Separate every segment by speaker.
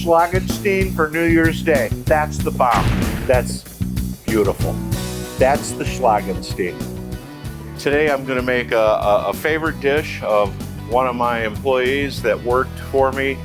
Speaker 1: Schlagenstein for New Year's Day. That's the bomb. That's beautiful. That's the Schlagenstein. Today I'm going to make a favorite dish of one of my employees that worked for me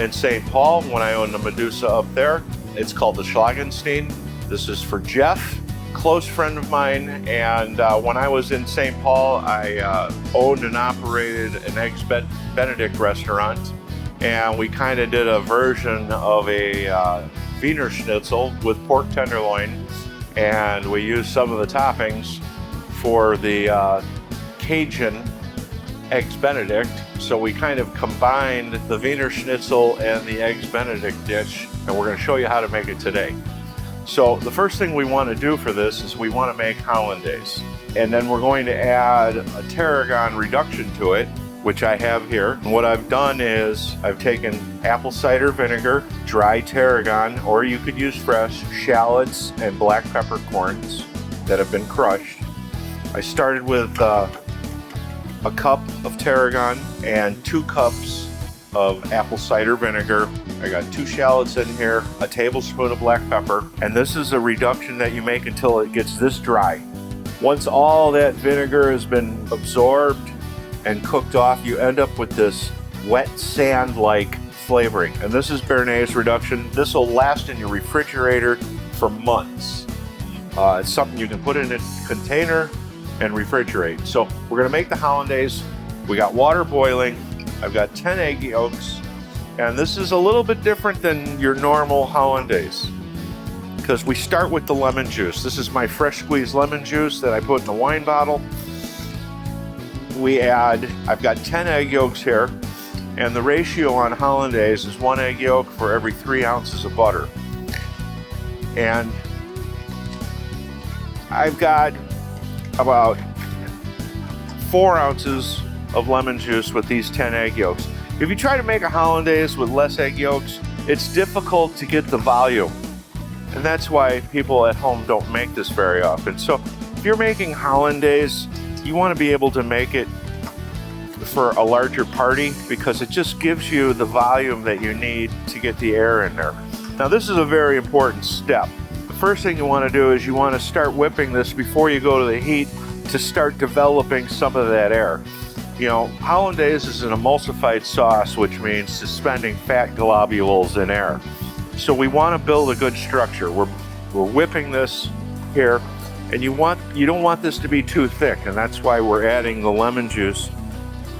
Speaker 1: in St. Paul when I owned the Medusa up there. It's called the Schlagenstein. This is for Jeff, close friend of mine, and when I was in St. Paul, I owned and operated an Eggs Benedict restaurant, and we kind of did a version of a Wiener Schnitzel with pork tenderloin, and we used some of the toppings for the Cajun Eggs Benedict. So we kind of combined the Wiener Schnitzel and the Eggs Benedict dish, and we're going to show you how to make it today. So the first thing we want to do for this is we want to make Hollandaise. And then we're going to add a Tarragon Reduction to it, which I have here. And what I've done is I've taken apple cider vinegar, dry tarragon, or you could use fresh, shallots, and black peppercorns that have been crushed. I started with a cup of tarragon and 2 cups of apple cider vinegar. I got 2 shallots in here, a tablespoon of black pepper, and this is a reduction that you make until it gets this dry. Once all that vinegar has been absorbed and cooked off, you end up with this wet sand-like flavoring. And this is Béarnaise Reduction. This will last in your refrigerator for months. It's something you can put in a container and refrigerate. So we're gonna make the Hollandaise. We got water boiling. I've got 10 egg yolks, and this is a little bit different than your normal Hollandaise because we start with the lemon juice. This is my fresh squeezed lemon juice that I put in a wine bottle. I've got 10 egg yolks here, and the ratio on Hollandaise is 1 egg yolk for every 3 ounces of butter. And I've got about 4 ounces of lemon juice with these 10 egg yolks. If you try to make a Hollandaise with less egg yolks, it's difficult to get the volume. And that's why people at home don't make this very often. So if you're making Hollandaise, you want to be able to make it for a larger party because it just gives you the volume that you need to get the air in there. Now this is a very important step. The first thing you want to do is you want to start whipping this before you go to the heat to start developing some of that air. You know, Hollandaise is an emulsified sauce, which means suspending fat globules in air. So we want to build a good structure. We're whipping this here, and you don't want this to be too thick, and that's why we're adding the lemon juice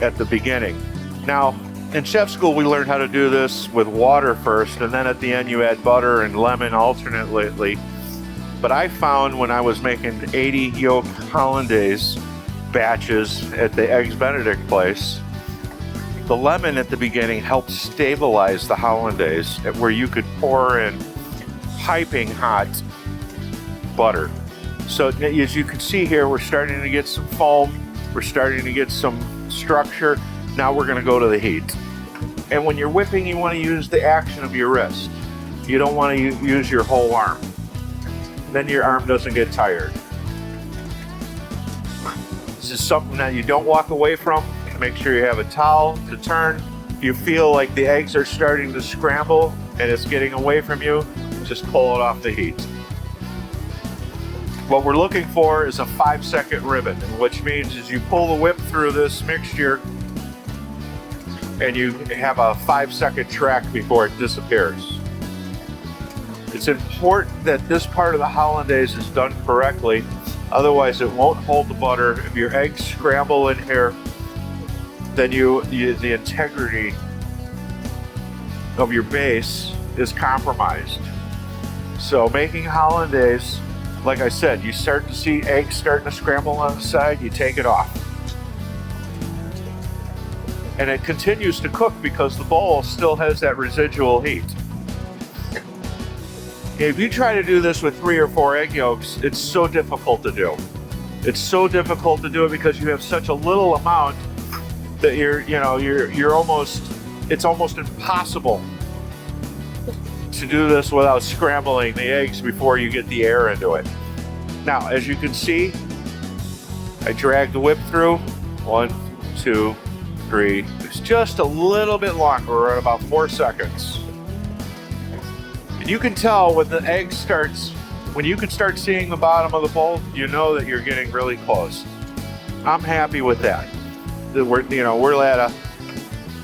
Speaker 1: at the beginning. Now, in chef school, we learned how to do this with water first, and then at the end you add butter and lemon alternately. But I found when I was making 80 yolk Hollandaise batches at the Eggs Benedict place, the lemon at the beginning helped stabilize the Hollandaise where you could pour in piping hot butter. So as you can see here, we're starting to get some foam, we're starting to get some structure. Now we're going to go to the heat. And when you're whipping, you want to use the action of your wrist. You don't want to use your whole arm. Then your arm doesn't get tired. This is something that you don't walk away from. Make sure you have a towel to turn. If you feel like the eggs are starting to scramble and it's getting away from you, just pull it off the heat. What we're looking for is a 5-second ribbon, which means is you pull the whip through this mixture and you have a 5-second track before it disappears. It's important that this part of the Hollandaise is done correctly, otherwise it won't hold the butter. If your eggs scramble in here, then the integrity of your base is compromised. So making Hollandaise, like I said, you start to see eggs starting to scramble on the side, you take it off. And it continues to cook because the bowl still has that residual heat. If you try to do this with 3 or 4 egg yolks, it's so difficult to do. It's so difficult to do it because you have such a little amount that it's almost impossible to do this without scrambling the eggs before you get the air into it. Now, as you can see, I drag the whip through. 1, 2, 3. It's just a little bit longer. We're at about 4 seconds. And you can tell when the egg starts, when you can start seeing the bottom of the bowl, you know that you're getting really close. I'm happy with that. We're at a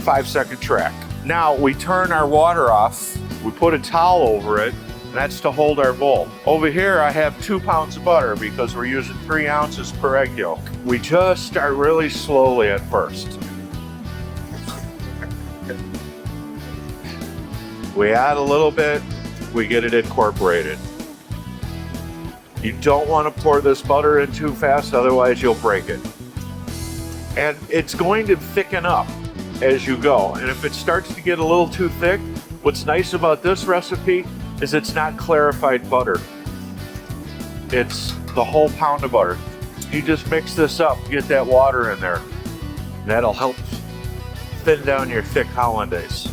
Speaker 1: 5-second track. Now we turn our water off, we put a towel over it, and that's to hold our bowl. Over here I have 2 pounds of butter because we're using 3 ounces per egg yolk. We just start really slowly at first. We add a little bit, we get it incorporated. You don't want to pour this butter in too fast, otherwise you'll break it. And it's going to thicken up as you go. And if it starts to get a little too thick, what's nice about this recipe is it's not clarified butter. It's the whole pound of butter. You just mix this up, get that water in there. That'll help thin down your thick hollandaise.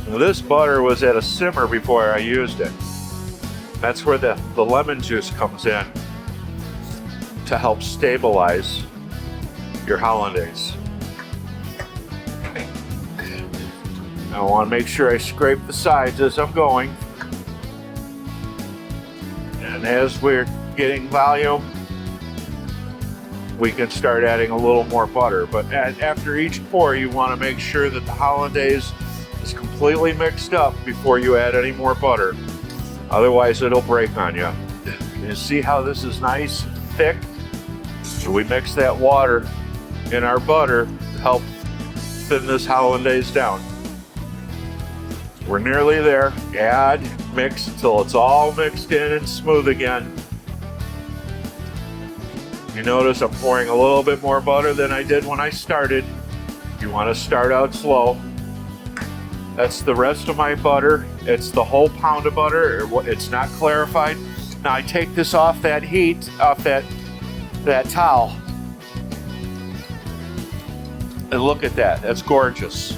Speaker 1: Now, this butter was at a simmer before I used it. That's where the lemon juice comes in to help stabilize your hollandaise. I want to make sure I scrape the sides as I'm going. And as we're getting volume, we can start adding a little more butter. But after each pour, you want to make sure that the hollandaise is completely mixed up before you add any more butter. Otherwise, it'll break on you. You see how this is nice and thick? So we mix that water in our butter to help thin this hollandaise down. We're nearly there. Add, mix until it's all mixed in and smooth again. You notice I'm pouring a little bit more butter than I did when I started. You want to start out slow. That's the rest of my butter. It's the whole pound of butter. It's not clarified. Now I take this off that heat, off that towel. And look at that, that's gorgeous.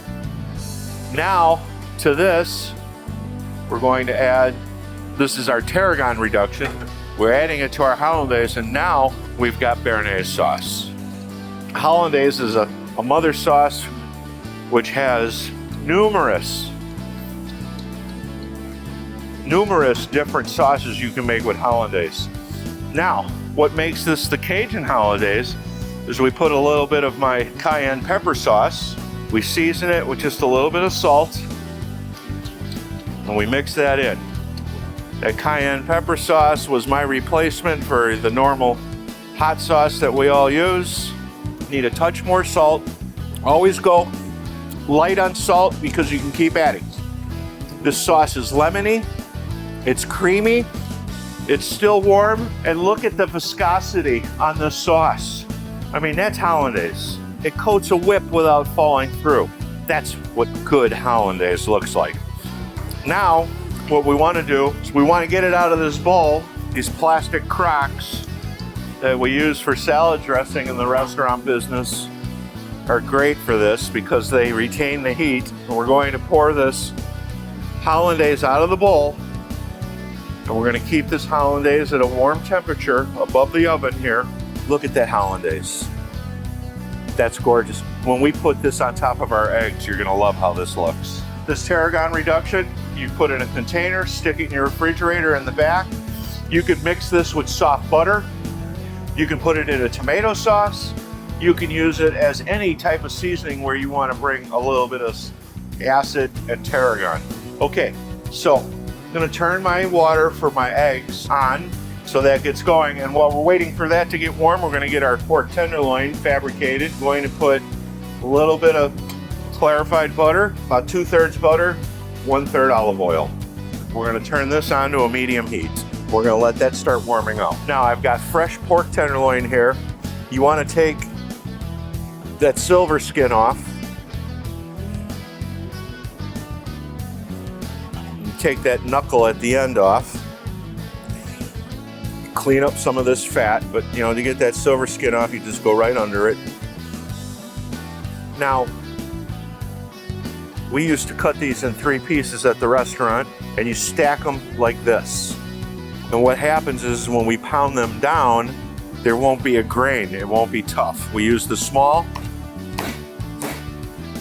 Speaker 1: Now to this, we're going to add, this is our Tarragon Reduction. We're adding it to our Hollandaise, and now we've got Béarnaise sauce. Hollandaise is a mother sauce which has numerous different sauces you can make with Hollandaise. Now, what makes this the Cajun Hollandaise is we put a little bit of my cayenne pepper sauce. We season it with just a little bit of salt, and we mix that in. That cayenne pepper sauce was my replacement for the normal hot sauce that we all use. Need a touch more salt. Always go light on salt because you can keep adding. This sauce is lemony, it's creamy, it's still warm, and look at the viscosity on the sauce. I mean, that's Hollandaise. It coats a whip without falling through. That's what good Hollandaise looks like. Now, what we want to do is we want to get it out of this bowl, these plastic crocks that we use for salad dressing in the restaurant business are great for this because they retain the heat. And we're going to pour this Hollandaise out of the bowl, and we're going to keep this Hollandaise at a warm temperature above the oven here. Look at that Hollandaise. That's gorgeous. When we put this on top of our eggs, you're going to love how this looks. This Tarragon Reduction, you put in a container, stick it in your refrigerator in the back. You could mix this with soft butter. You can put it in a tomato sauce. You can use it as any type of seasoning where you want to bring a little bit of acid and tarragon. Okay, so I'm going to turn my water for my eggs on so that gets going. And while we're waiting for that to get warm, we're going to get our pork tenderloin fabricated. I'm going to put a little bit of clarified butter, about 2/3 butter, 1/3 olive oil. We're going to turn this on to a medium heat. We're going to let that start warming up. Now I've got fresh pork tenderloin here. You want to take that silver skin off. You take that knuckle at the end off. Clean up some of this fat, but to get that silver skin off, you just go right under it. Now, we used to cut these in 3 pieces at the restaurant, and you stack them like this. And what happens is when we pound them down, there won't be a grain, it won't be tough. We use the small,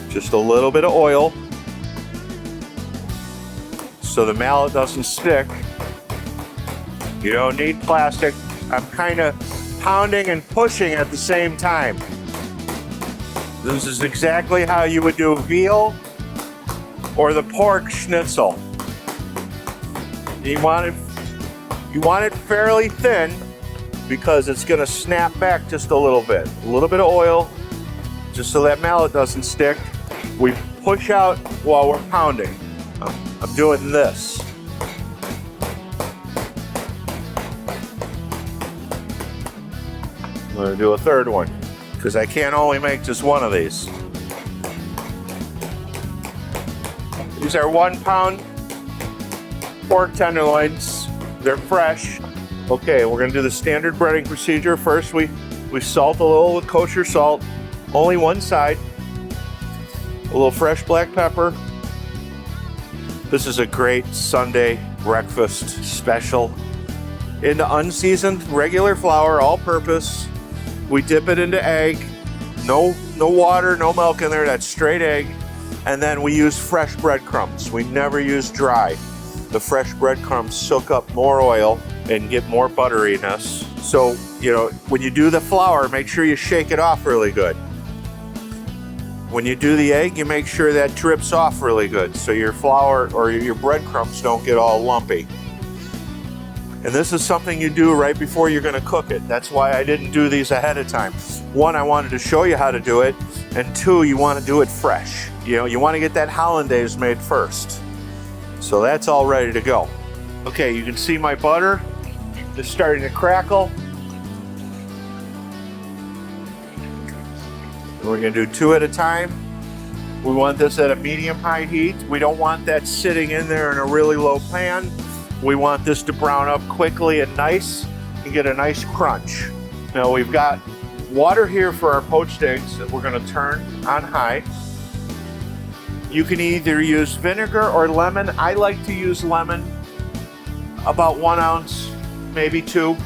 Speaker 1: just a little bit of oil, so the mallet doesn't stick. You don't need plastic. I'm kind of pounding and pushing at the same time. This is exactly how you would do veal or the pork schnitzel. You want it fairly thin because it's going to snap back just a little bit. A little bit of oil, just so that mallet doesn't stick. We push out while we're pounding. I'm doing this. I'm going to do a third one because I can't only make just one of these. These are 1 pound pork tenderloins. They're fresh. Okay, we're going to do the standard breading procedure. First, we salt a little with kosher salt, only one side. A little fresh black pepper. This is a great Sunday breakfast special. Into unseasoned regular flour, all purpose. We dip it into egg. No water, no milk in there, that's straight egg. And then we use fresh breadcrumbs. We never use dry. The fresh breadcrumbs soak up more oil and get more butteriness. So, when you do the flour, make sure you shake it off really good. When you do the egg, you make sure that drips off really good so your flour or your breadcrumbs don't get all lumpy. And this is something you do right before you're going to cook it. That's why I didn't do these ahead of time. 1, I wanted to show you how to do it, and 2, you want to do it fresh. You want to get that Hollandaise made first. So that's all ready to go. Okay, you can see my butter is starting to crackle. We're going to do 2 at a time. We want this at a medium-high heat. We don't want that sitting in there in a really low pan. We want this to brown up quickly and nice and get a nice crunch. Now we've got water here for our poached eggs that we're going to turn on high. You can either use vinegar or lemon. I like to use lemon, about 1 ounce, maybe 2.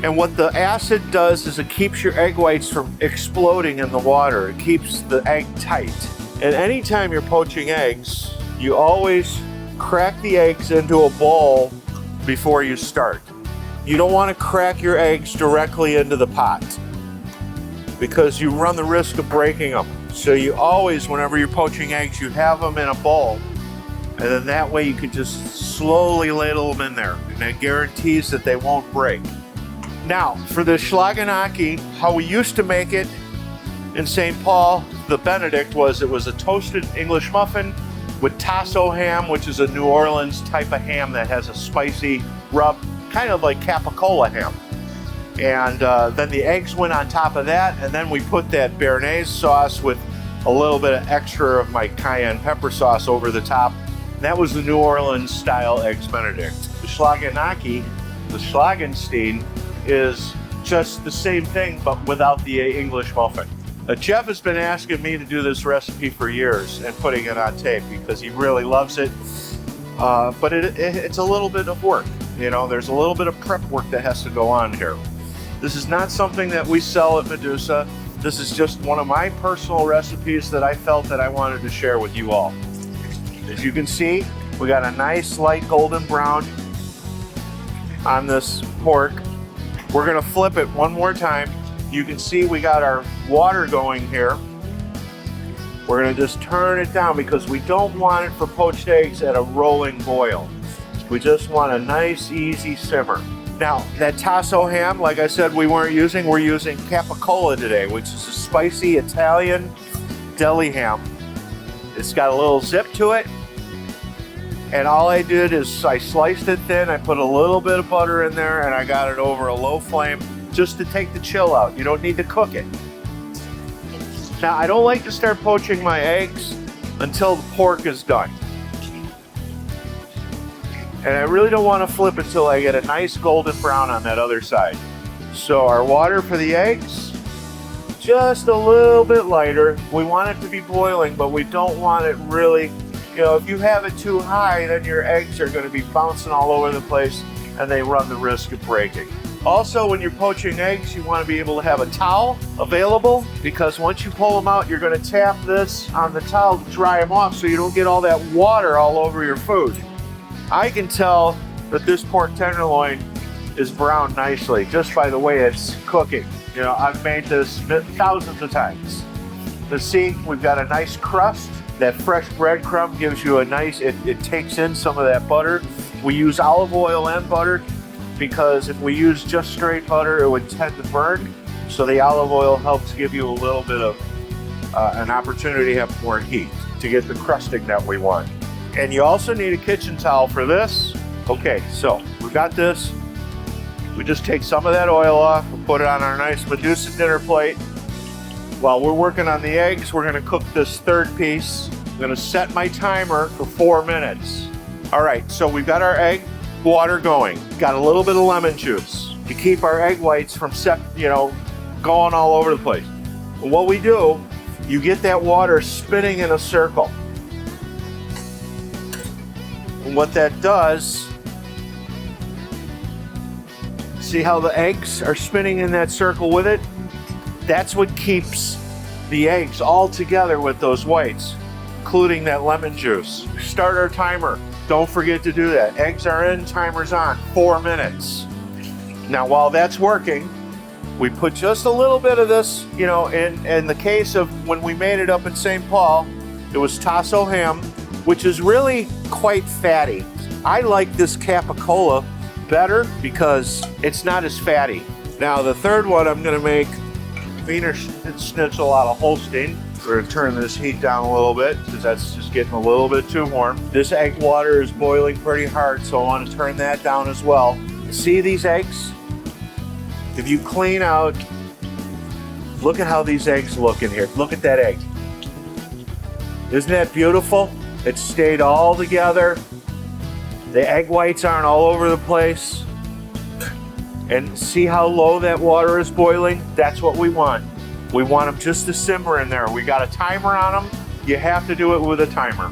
Speaker 1: And what the acid does is it keeps your egg whites from exploding in the water. It keeps the egg tight. And anytime you're poaching eggs, you always crack the eggs into a bowl before you start. You don't want to crack your eggs directly into the pot because you run the risk of breaking them. So you always, whenever you're poaching eggs, you have them in a bowl. And then that way you can just slowly ladle them in there. And that guarantees that they won't break. Now, for the Schlagenstein, how we used to make it in St. Paul, the Benedict was a toasted English muffin with tasso ham, which is a New Orleans type of ham that has a spicy rub, kind of like capicola ham. And then the eggs went on top of that, and then we put that Béarnaise sauce with a little bit of extra of my cayenne pepper sauce over the top. And that was the New Orleans style Eggs Benedict. The Schlagenstein, the Schlagenstein, is just the same thing, but without the English muffin. Jeff has been asking me to do this recipe for years and putting it on tape because he really loves it. But it's a little bit of work. There's a little bit of prep work that has to go on here. This is not something that we sell at Medusa. This is just one of my personal recipes that I felt that I wanted to share with you all. As you can see, we got a nice light golden brown on this pork. We're gonna flip it one more time. You can see we got our water going here. We're gonna just turn it down because we don't want it for poached eggs at a rolling boil. We just want a nice, easy simmer. Now, that tasso ham, like I said, we're using capicola today, which is a spicy Italian deli ham. It's got a little zip to it. And all I did is I sliced it thin, I put a little bit of butter in there, and I got it over a low flame just to take the chill out. You don't need to cook it. Now, I don't like to start poaching my eggs until the pork is done. And I really don't want to flip until I get a nice golden brown on that other side. So our water for the eggs, just a little bit lighter. We want it to be boiling, but we don't want it really, if you have it too high, then your eggs are going to be bouncing all over the place and they run the risk of breaking. Also, when you're poaching eggs, you want to be able to have a towel available because once you pull them out, you're going to tap this on the towel to dry them off so you don't get all that water all over your food. I can tell that this pork tenderloin is browned nicely just by the way it's cooking. You know, I've made this thousands of times. Let's see, we've got a nice crust. That fresh breadcrumb gives you a nice, it takes in some of that butter. We use olive oil and butter because if we use just straight butter, it would tend to burn. So the olive oil helps give you a little bit of an opportunity to have more heat to get the crusting that we want. And you also need a kitchen towel for this. Okay, so we've got this. We just take some of that oil off and put it on our nice Medusa dinner plate. While we're working on the eggs, we're gonna cook this third piece. I'm gonna set my timer for 4 minutes. All right, so we've got our egg water going. Got a little bit of lemon juice to keep our egg whites from going all over the place. And what we do, you get that water spinning in a circle. And what that does, see how the eggs are spinning in that circle with it? That's what keeps the eggs all together with those whites, including that lemon juice. Start our timer. Don't forget to do that. Eggs are in, timer's on, 4 minutes. Now while that's working, we put just a little bit of this, you know, in the case of when we made it up in St. Paul, it was tasso ham, which is really quite fatty. I like this capicola better because it's not as fatty. Now the third one, I'm gonna make Wiener Schnitzel out of Holstein. We're gonna turn this heat down a little bit because that's just getting a little bit too warm. This egg water is boiling pretty hard, so I want to turn that down as well. See these eggs? If you clean out, look at how these eggs look in here. Look at that egg. Isn't that beautiful? It stayed all together. The egg whites aren't all over the place. And see how low that water is boiling? That's what we want. We want them just to simmer in there. We got a timer on them. You have to do it with a timer.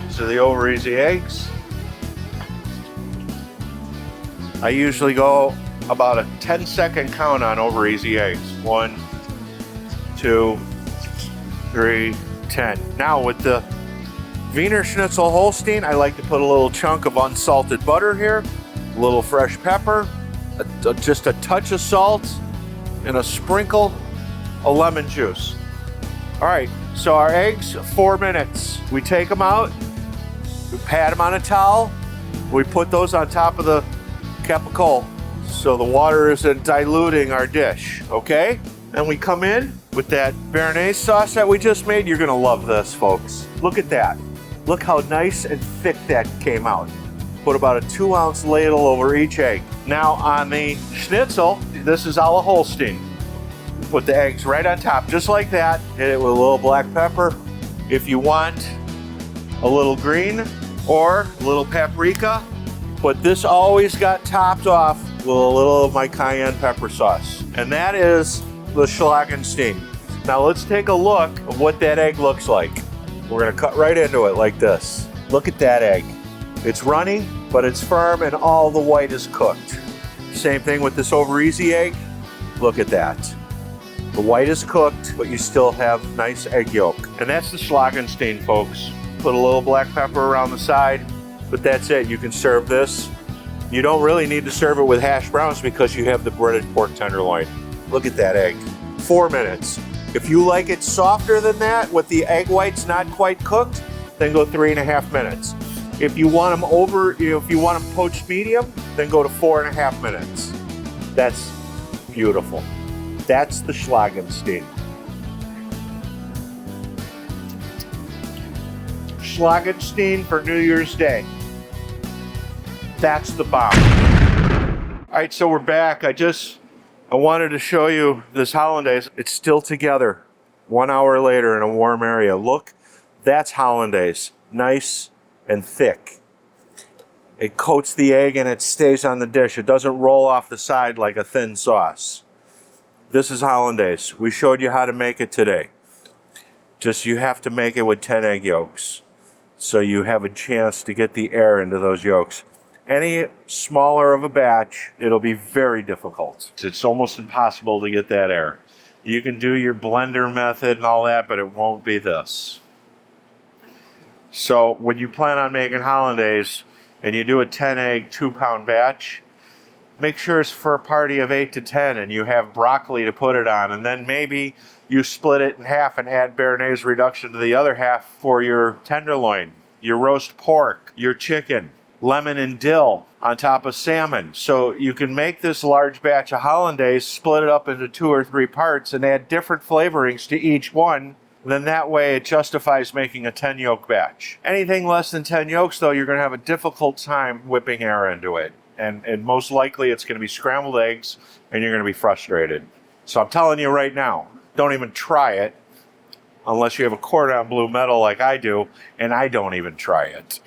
Speaker 1: So the over easy eggs. I usually go about a 10-second count on over easy eggs. 1, 2, 3, 10. Now with the Wiener Schnitzel Holstein, I like to put a little chunk of unsalted butter here, a little fresh pepper, just a touch of salt, and a sprinkle of lemon juice. All right, so our eggs, 4 minutes. We take them out, we pat them on a towel, we put those on top of the capicola so the water isn't diluting our dish, okay? And we come in with that Béarnaise sauce that we just made. You're gonna love this, folks. Look at that. Look how nice and thick that came out. Put about a 2-ounce ladle over each egg. Now on the schnitzel, this is a la Holstein. Put the eggs right on top, just like that. Hit it with a little black pepper. If you want a little green or a little paprika, but this always got topped off with a little of my cayenne pepper sauce. And that is the Schlagenstein. Now let's take a look at what that egg looks like. We're gonna cut right into it like this. Look at that egg. It's runny, but it's firm and all the white is cooked. Same thing with this over easy egg. Look at that. The white is cooked, but you still have nice egg yolk. And that's the Schlagenstein, folks. Put a little black pepper around the side, but that's it. You can serve this. You don't really need to serve it with hash browns because you have the breaded pork tenderloin. Look at that egg. 4 minutes. If you like it softer than that, with the egg whites not quite cooked, then go 3.5 minutes. If you want them if you want them poached medium, then go to 4.5 minutes. That's beautiful. That's the Schlagenstein. Schlagenstein for New Year's Day. That's the bomb. All right, so we're back. I wanted to show you this Hollandaise. It's still together 1 hour later in a warm area. Look, that's Hollandaise. Nice and thick. It coats the egg and it stays on the dish. It doesn't roll off the side like a thin sauce. This is Hollandaise. We showed you how to make it today. Just you have to make it with 10 egg yolks, so you have a chance to get the air into those yolks. Any smaller of a batch, it'll be very difficult. It's almost impossible to get that air. You can do your blender method and all that, but it won't be this. So when you plan on making hollandaise and you do a 10 egg, 2-pound batch, make sure it's for a party of 8 to 10 and you have broccoli to put it on. And then maybe you split it in half and add Béarnaise Reduction to the other half for your tenderloin, your roast pork, your chicken, lemon and dill on top of salmon. So you can make this large batch of hollandaise, split it up into 2 or 3 parts and add different flavorings to each one. Then that way it justifies making a 10 yolk batch. Anything less than 10 yolks though, you're gonna have a difficult time whipping air into it. And most likely it's gonna be scrambled eggs and you're gonna be frustrated. So I'm telling you right now, don't even try it unless you have a cordon bleu metal like I do, and I don't even try it,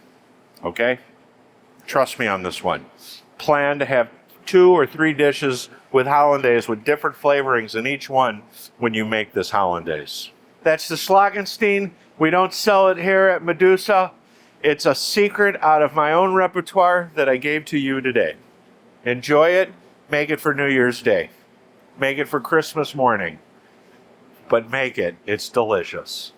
Speaker 1: okay? Trust me on this one. Plan to have 2 or 3 dishes with hollandaise with different flavorings in each one when you make this hollandaise. That's the Schlagenstein. We don't sell it here at Medusa. It's a secret out of my own repertoire that I gave to you today. Enjoy it. Make it for New Year's Day. Make it for Christmas morning. But make it. It's delicious.